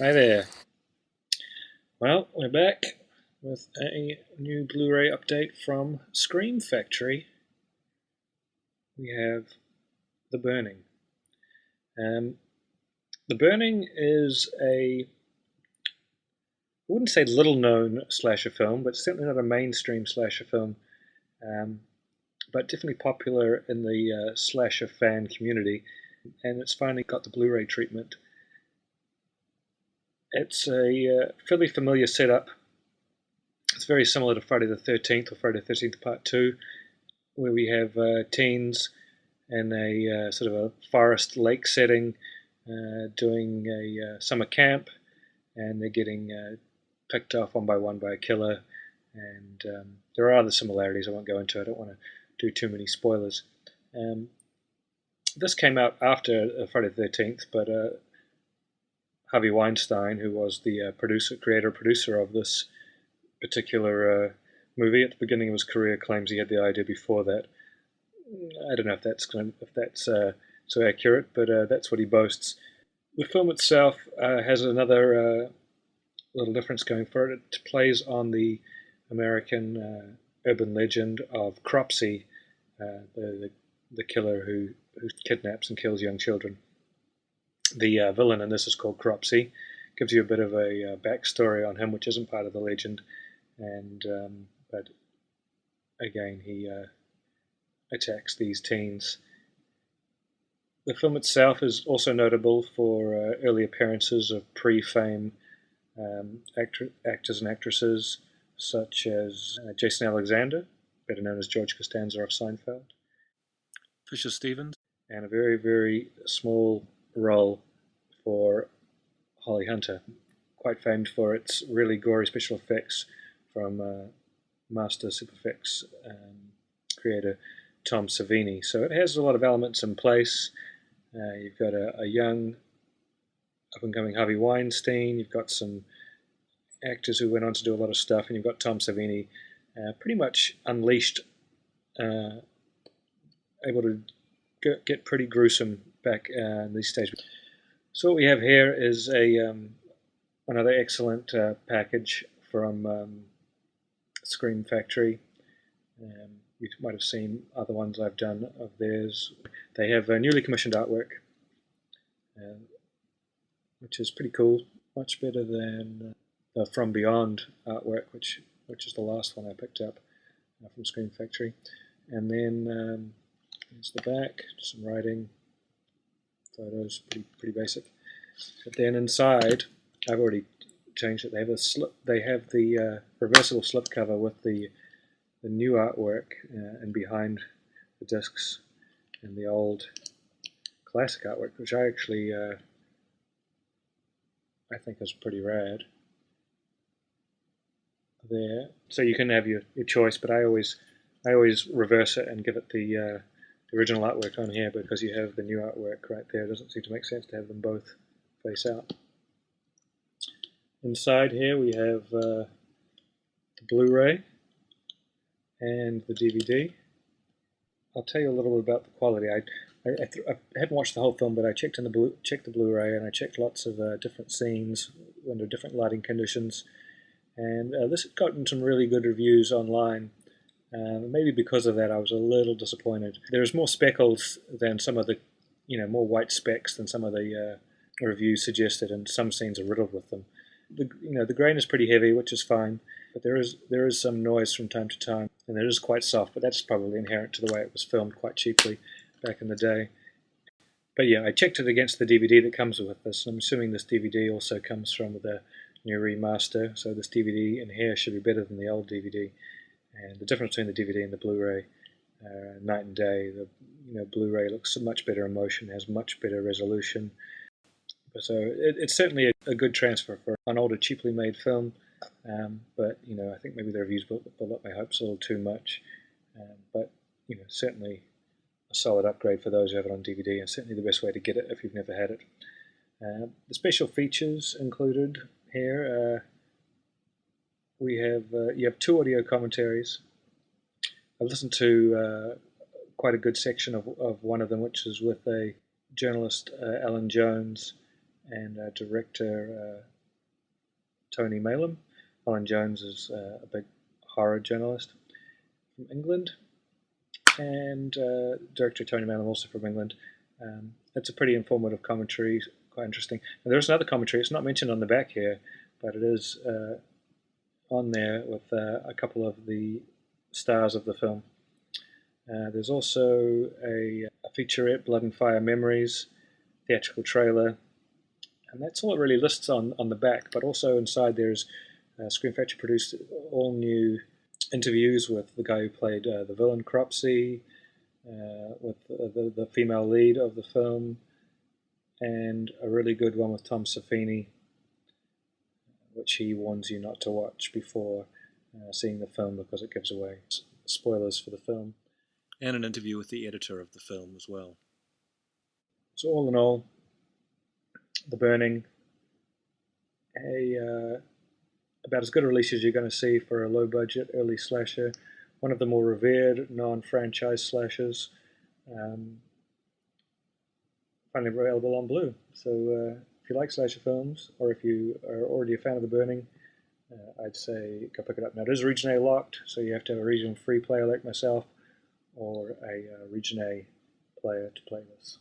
Hi there. Well, we're back with a new Blu-ray update from Scream Factory. We have The Burning. Um, the Burning is I wouldn't say little-known slasher film, but certainly not a mainstream slasher film, um, but definitely popular in the slasher fan community, and it's finally got the Blu-ray treatment. It's a fairly familiar setup. It's very similar to Friday the 13th or Friday the 13th Part 2, where we have teens in a sort of a forest lake setting doing a summer camp, and they're getting picked off one by a killer. And there are other similarities I won't go into. I don't want to do too many spoilers. Um, this came out after Friday the 13th, but Harvey Weinstein, who was the creator-producer of this particular movie at the beginning of his career, claims he had the idea before that. I don't know if that's so accurate, but that's what he boasts. The film itself has another little difference going for it. It plays on the American urban legend of Cropsey, the killer who kidnaps and kills young children. The villain in this is called Cropsey. Gives you a bit of a backstory on him, which isn't part of the legend, and but again he attacks these teens. The film itself is also notable for early appearances of pre-fame actors and actresses such as Jason Alexander, better known as George Costanza of Seinfeld, Fisher Stevens, and a very, very small role for Holly Hunter, quite famed for its really gory special effects from master SuperFX creator Tom Savini. So it has a lot of elements in place. You've got a young up-and-coming Harvey Weinstein. You've got some actors who went on to do a lot of stuff, and you've got Tom Savini pretty much unleashed, able to get pretty gruesome back in these stages. So what we have here is another excellent package from Scream Factory. You might have seen other ones I've done of theirs. They have newly commissioned artwork, which is pretty cool. Much better than the From Beyond artwork, which is the last one I picked up from Scream Factory. And then here's the back, some writing, photos, pretty basic. But then inside, I've already changed it. They have a slip. They have the reversible slipcover with the new artwork, and behind the discs and the old classic artwork, which I actually I think is pretty rad. There, so you can have your choice, but I always reverse it and give it the original artwork on here because you have the new artwork right there. It doesn't seem to make sense to have them both face out. Inside here we have the Blu-ray and the DVD. I'll tell you a little bit about the quality. I hadn't watched the whole film, but I checked the Blu-ray, and I checked lots of different scenes under different lighting conditions. And this has gotten some really good reviews online. Maybe because of that, I was a little disappointed. There's more speckles than some of the, more white specks than some of the reviews suggested, and some scenes are riddled with them. The grain is pretty heavy, which is fine, but there is some noise from time to time, and it is quite soft. But that's probably inherent to the way it was filmed quite cheaply back in the day. But yeah, I checked it against the DVD that comes with this, and I'm assuming this DVD also comes from the new remaster. So this DVD in here should be better than the old DVD. And the difference between the DVD and the Blu-ray, night and day. The Blu-ray looks much better in motion, has much better resolution. So it's certainly a good transfer for an older, cheaply made film. But I think maybe the reviews built up my hopes a little too much. But certainly a solid upgrade for those who have it on DVD, and certainly the best way to get it if you've never had it. The special features included here. We have you have 2 audio commentaries. I've listened to quite a good section of one of them, which is with a journalist, Alan Jones, and director Tony Malum. Alan Jones is a big horror journalist from England, and director Tony Malum also from England. It's a pretty informative commentary, quite interesting. And there's another commentary, it's not mentioned on the back here, but it is on there with a couple of the stars of the film. There's also a featurette, Blood and Fire Memories, theatrical trailer, and that's all it really lists on the back, but also inside there's Screen Factory produced all new interviews with the guy who played the villain Cropsey, with the female lead of the film, and a really good one with Tom Savini, which he warns you not to watch before seeing the film because it gives away spoilers for the film. And an interview with the editor of the film as well. So all in all, The Burning, about as good a release as you're going to see for a low-budget early slasher, one of the more revered non-franchise slashers, finally available on Blu. So if you like slasher films, or if you are already a fan of The Burning, I'd say go pick it up. Now, it is Region A locked, so you have to have a Region Free player like myself, or a Region A player to play this.